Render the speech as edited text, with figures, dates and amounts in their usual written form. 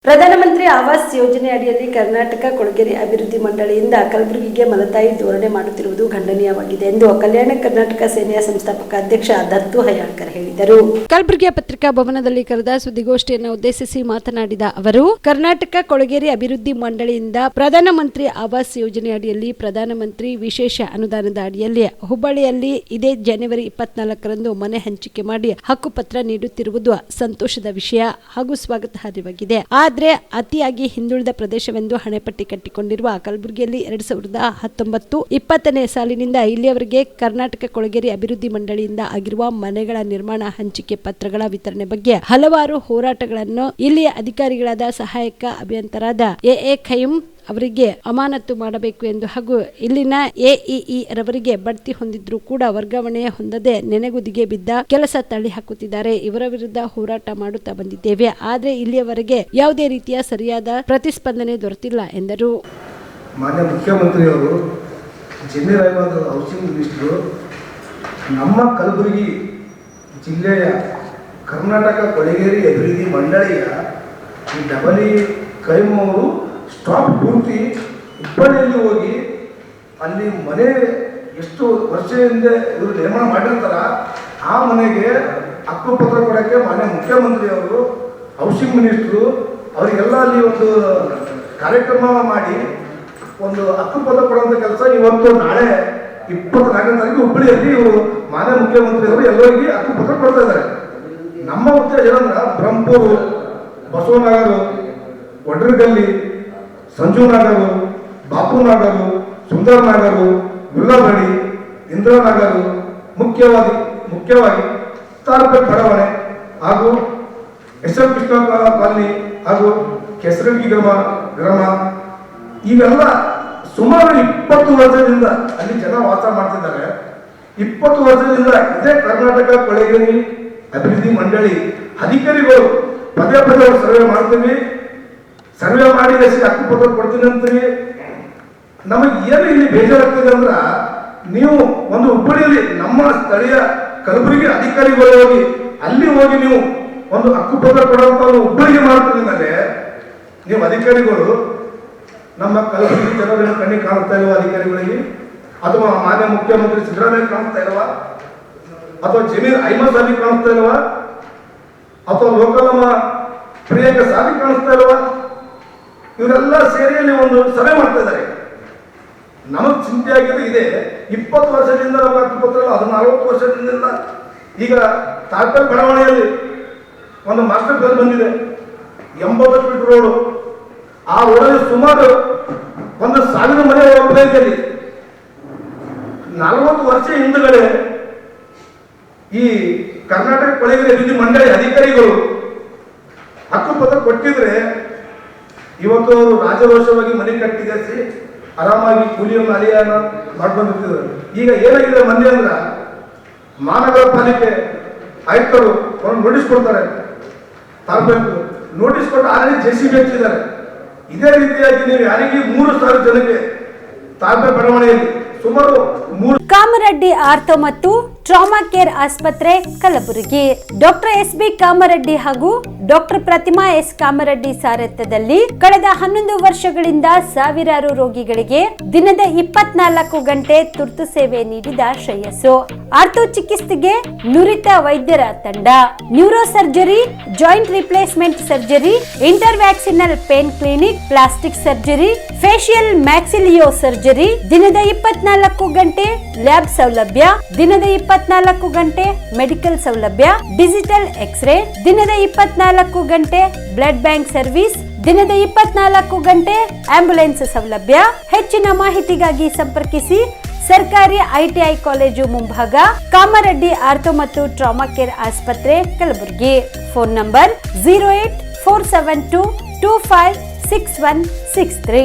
ಪ್ರಧಾನಮಂತ್ರಿ ಆವಾಸ್ ಯೋಜನೆ ಅಡಿಯಲ್ಲಿ ಕರ್ನಾಟಕ ಕೊಳಗೇರಿ ಅಭಿವೃದ್ಧಿ ಮಂಡಳಿಯಿಂದ ಕಲಬುರಗಿಗೆ ಮಲತಾಯಿ ಧೋರಣೆ ಮಾಡುತ್ತಿರುವುದು ಖಂಡನೀಯವಾಗಿದೆ ಎಂದು ಕಲ್ಯಾಣ ಕರ್ನಾಟಕ ಸೇನೆಯ ಸಂಸ್ಥಾಪಕ ಅಧ್ಯಕ್ಷ ದತ್ತು ಹಯಾಳ್ಕರ್ ಹೇಳಿದರು. ಕಲಬುರಗಿಯ ಪತ್ರಿಕಾ ಭವನದಲ್ಲಿ ಕರೆದ ಸುದ್ದಿಗೋಷ್ಠಿಯನ್ನು ಉದ್ದೇಶಿಸಿ ಮಾತನಾಡಿದ ಅವರು, ಕರ್ನಾಟಕ ಕೊಳಗೇರಿ ಅಭಿವೃದ್ಧಿ ಮಂಡಳಿಯಿಂದ ಪ್ರಧಾನಮಂತ್ರಿ ಆವಾಸ್ ಯೋಜನೆ ಅಡಿಯಲ್ಲಿ ಪ್ರಧಾನಮಂತ್ರಿ ವಿಶೇಷ ಅನುದಾನದ ಅಡಿಯಲ್ಲಿ ಹುಬ್ಬಳ್ಳಿಯಲ್ಲಿ ಇದೇ ಜನವರಿ 24ರಂದು ಮನೆ ಹಂಚಿಕೆ ಮಾಡಿ ಹಕ್ಕುಪತ್ರ ನೀಡುತ್ತಿರುವುದು ಸಂತೋಷದ ವಿಷಯ ಹಾಗೂ ಸ್ವಾಗತಾರ್ಹವಾಗಿದೆ. ಆದರೆ ಅತಿಯಾಗಿ ಹಿಂದುಳಿದ ಪ್ರದೇಶವೆಂದು ಹಣೆಪಟ್ಟಿ ಕಟ್ಟಿಕೊಂಡಿರುವ ಕಲಬುರಗಿಯಲ್ಲಿ 2019-20 ಸಾಲಿನಿಂದ ಇಲ್ಲಿಯವರೆಗೆ ಕರ್ನಾಟಕ ಕೊಳಗೇರಿ ಅಭಿವೃದ್ಧಿ ಮಂಡಳಿಯಿಂದ ಆಗಿರುವ ಮನೆಗಳ ನಿರ್ಮಾಣ ಹಂಚಿಕೆ ಪತ್ರಗಳ ವಿತರಣೆ ಬಗ್ಗೆ ಹಲವಾರು ಹೋರಾಟಗಳನ್ನು ಇಲ್ಲಿಯ ಅಧಿಕಾರಿಗಳಾದ ಸಹಾಯಕ ಅಭಿಯಂತರಾದ ಎ ಖೈಮ್ ಅವರಿಗೆ ಅಮಾನತು ಮಾಡಬೇಕು ಎಂದು ಹಾಗೂ ಇಲ್ಲಿನ ಎಇಇ ರವರಿಗೆ ಬಡ್ತಿ ಹೊಂದಿದ್ರೂ ಕೂಡ ವರ್ಗಾವಣೆ ಹೊಂದದೆ ನೆನೆಗುದಿಗೆ ಬಿದ್ದ ಕೆಲಸ ತಳ್ಳಿ ಹಾಕುತ್ತಿದ್ದಾರೆ. ಇವರ ವಿರುದ್ಧ ಹೋರಾಟ ಮಾಡುತ್ತಾ ಬಂದಿದ್ದೇವೆ. ಆದರೆ ಇಲ್ಲಿಯವರೆಗೆ ಯಾವುದೇ ರೀತಿಯ ಸರಿಯಾದ ಪ್ರತಿಸ್ಪಂದನೆ ದೊರೆತಿಲ್ಲ ಎಂದರು. ಮಾನ್ಯ ಮುಖ್ಯಮಂತ್ರಿಯವರು ಜಮೀರ್ ಅಹಮದ್ ಹೌಸಿಂಗ್ ಮಿನಿಸ್ಟರು ನಮ್ಮ ಕಲಬುರಗಿ ಜಿಲ್ಲೆಯ ಕರ್ನಾಟಕ ಕೊಳಗೇರಿ ಅಭಿವೃದ್ಧಿ ಮಂಡಳಿಯ ಈ ಡಬಲಿ ಕೈಮ್ ಅವರು ಸ್ಟಾಪ್ ಪೂರ್ತಿ ಹುಬ್ಬಳ್ಳಿಯಲ್ಲಿ ಹೋಗಿ ಅಲ್ಲಿ ಮನೆ ಎಷ್ಟು ವರ್ಷದಿಂದ ಇವರು ನಿರ್ಮಾಣ ಮಾಡಿರ್ತಾರ ಆ ಮನೆಗೆ ಹಕ್ಕುಪತ್ರ ಕೊಡೋಕ್ಕೆ ಮಾನ್ಯ ಮುಖ್ಯಮಂತ್ರಿಯವರು ಹೌಸಿಂಗ್ ಮಿನಿಸ್ಟ್ರು ಅವರಿಗೆಲ್ಲ ಅಲ್ಲಿ ಒಂದು ಕಾರ್ಯಕ್ರಮ ಮಾಡಿ ಒಂದು ಹಕ್ಕುಪತ್ರ ಕೊಡುವಂಥ ಕೆಲಸ ಇವತ್ತು ನಾಳೆ 24ನೇ ತಾರೀಕು ಹುಬ್ಬಳ್ಳಿಯಲ್ಲಿ ಇವರು ಮಾನ್ಯ ಮುಖ್ಯಮಂತ್ರಿಯವರು ಎಲ್ಲರಿಗೆ ಹಕ್ಕುಪತ್ರ ಕೊಡ್ತಾ ಇದ್ದಾರೆ. ನಮ್ಮ ಉದ್ದೇಶ ಏನಂದ್ರೆ ಬ್ರಹ್ಮಪುರ, ಬಸವನಗರ, ಒಡ್ರಗಲ್ಲಿ, ಸಂಜು ನಗರು, ಬಾಪು ನಗರು, ಸುಂದರ್ ನಗರು, ಗುಲ್ಲಬಡಿ, ಇಂದ್ರಾನಗರು, ಮುಖ್ಯವಾಗಿ ತಾಲೂಕು ಬಡಾವಣೆ ಹಾಗೂ ಎಸ್.ಎಂ. ಕೃಷ್ಣ ಕಾಲನಿ ಹಾಗೂ ಕೆಸರಗಿ ಗ್ರಾಮ ಇವೆಲ್ಲ ಸುಮಾರು 20 ವರ್ಷದಿಂದ ಅಲ್ಲಿ ಜನ ವಾಸ ಮಾಡ್ತಿದ್ದಾರೆ. 20 ವರ್ಷದಿಂದ ಇದೇ ಕರ್ನಾಟಕ ಕೊಳಗೇರಿ ಅಭಿವೃದ್ಧಿ ಮಂಡಳಿ ಅಧಿಕಾರಿಗಳು ಪದೇ ಸರ್ವೆ ಮಾಡ್ತೀವಿ, ಸರ್ವೆ ಮಾಡಿ ಹಕ್ಕುಪತ್ರ ಕೊಡ್ತೀನಿ ಅಂತೀವಿ. ನಮಗೆ ಏನು ಇಲ್ಲಿ ಬೇಜಾರಾಗ್ತದೆ ಅಂದ್ರೆ, ನೀವು ಒಂದು ಹುಬ್ಬಳ್ಳಿಯಲ್ಲಿ ನಮ್ಮ ಸ್ಥಳೀಯ ಕಲಬುರಗಿ ಅಧಿಕಾರಿಗಳು ಹೋಗಿ ಅಲ್ಲಿ ಹೋಗಿ ನೀವು ಒಂದು ಹಕ್ಕುಪತ್ರ ಕೊಡುವಂತ ಹುಬ್ಬಳ್ಳಿಗೆ ಮಾಡ್ತೀವಿ ಮೇಲೆ ನೀವು ಅಧಿಕಾರಿಗಳು ನಮ್ಮ ಕಲಬುರಗಿ ಜನರ ಕಣ್ಣಿಗೆ ಕಾಣ್ತಾ ಇಲ್ವಾ ಅಧಿಕಾರಿಗಳಿಗೆ? ಅಥವಾ ಮಾನ್ಯ ಮುಖ್ಯಮಂತ್ರಿ ಸಿದ್ದರಾಮಯ್ಯ ಕಾಣ್ತಾ ಇಲ್ವಾ? ಅಥವಾ ಜಮೀರ್ ಅಹಮದ್ ಸಾಬಿ ಕಾಣಿಸ್ತಾ ಇಲ್ವಾ? ಅಥವಾ ಲೋಕಲ್ ನಮ್ಮ ಪ್ರಿಯಾಂಕ ಸಾಬಿ ಕಾಣಿಸ್ತಾ ಇಲ್ವಾ? ಇವರೆಲ್ಲ ಸೇರಿಯಲ್ಲಿ ಒಂದು ಸಭೆ ಮಾಡ್ತಾ ಇದ್ದಾರೆ. ನಮಗೆ ಚಿಂತೆ ಆಗಿದೆ ಇದೆ 20 ವರ್ಷದಿಂದ ನಮಗೆ ಹಕ್ಕುಪತ್ರ, ಅದು 40 ವರ್ಷದಿಂದ ಈಗ ತಾಲ್ಪಲ್ ಬಡಾವಣೆಯಲ್ಲಿ ಒಂದು ಮಾಸ್ಟರ್ ಪ್ಲಾನ್ ಬಂದಿದೆ, 80 ಫೀಟ್ ರೋಡು. ಆ ರೋಡಲ್ಲಿ ಸುಮಾರು 1,000 ಮನೆ ಒಬ್ಬರಲ್ಲಿ 40 ವರ್ಷ ಹಿಂದುಗಡೆ ಈ ಕರ್ನಾಟಕ ಕೊಳಗೇರಿ ಅಭಿವೃದ್ಧಿ ಮಂಡಳಿ ಅಧಿಕಾರಿಗಳು ಹಕ್ಕುಪತ್ರ ಕೊಟ್ಟಿದ್ರೆ ಇವತ್ತು ಅವರು ರಾಜರೋಷವಾಗಿ ಮನೆ ಕಟ್ಟಿಸಿ ಆರಾಮಾಗಿ ಕೂಲಿಯನ್ನು ಅಲಿಯನ್ನ ಮಾಡ್ಕೊಂಡಿರ್ತಿದ್ರು. ಈಗ ಏನಾಗಿದೆ ಮಂದಿ ಅಂದ್ರೆ, ಮಹಾನಗರ ಪಾಲಿಕೆ ಆಯುಕ್ತರು ಒಂದು ನೋಟಿಸ್ ಕೊಡ್ತಾರೆ, ತಾಲ್ಬೇಕು ನೋಟಿಸ್ ಕೊಟ್ಟು ಆಲ್ರೆಡಿ JCB ಹಚ್ಚಿದ್ದಾರೆ. ಇದೇ ರೀತಿಯಾಗಿ ನೀವು ಯಾರಿಗೆ 3,000 ಜನಕ್ಕೆ ತಾಲ್ಪೆ ಬಡಾವಣೆಯಲ್ಲಿ ಸುಮಾರು ಕಾಮರೆಡ್ಡಿ ಆರ್ಥೋ ಮತ್ತು ಟ್ರಾಮಾ ಕೇರ್ ಆಸ್ಪತ್ರೆ ಕಲಬುರಗಿ ಡಾಕ್ಟರ್ SB ಕಾಮರೆಡ್ಡಿ ಹಾಗೂ ಡಾಕ್ಟರ್ ಪ್ರತಿಮಾ S ಕಾಮರೆಡ್ಡಿ ಸಾರಥ್ಯದಲ್ಲಿ ಕಳೆದ 11 ವರ್ಷಗಳಿಂದ ಸಾವಿರಾರು ರೋಗಿಗಳಿಗೆ ದಿನದ 24 ಗಂಟೆ ತುರ್ತು ಸೇವೆ ನೀಡಿದ ಶ್ರೇಯಸ್ಸು. ಆರ್ಥೋ ಚಿಕಿತ್ಸೆಗೆ ನುರಿತ ವೈದ್ಯರ ತಂಡ, neuro surgery, joint replacement surgery, interventional pain clinic, plastic surgery, facial maxillo surgery, ದಿನದ 24 ಗಂಟೆ ಲ್ಯಾಬ್ ಸೌಲಭ್ಯ, ದಿನದ 24 ಗಂಟೆ ಮೆಡಿಕಲ್ ಸೌಲಭ್ಯ, ಡಿಜಿಟಲ್ ಎಕ್ಸ್ರೇ, ದಿನದ 24 ಗಂಟೆ ಬ್ಲಡ್ ಬ್ಯಾಂಕ್ ಸರ್ವಿಸ್, ದಿನದ 24 ಗಂಟೆ ಆಂಬ್ಯುಲೆನ್ಸ್ ಸೌಲಭ್ಯ. ಹೆಚ್ಚಿನ ಮಾಹಿತಿಗಾಗಿ ಸಂಪರ್ಕಿಸಿ ಸರ್ಕಾರಿ ITI ಕಾಲೇಜು ಮುಂಭಾಗ, ಕಾಮರೆಡ್ಡಿ ಆರ್ಥೋ ಮತ್ತು ಟ್ರಾಮಾ ಕೇರ್ ಆಸ್ಪತ್ರೆ ಕಲಬುರಗಿ. Phone number 084722566163.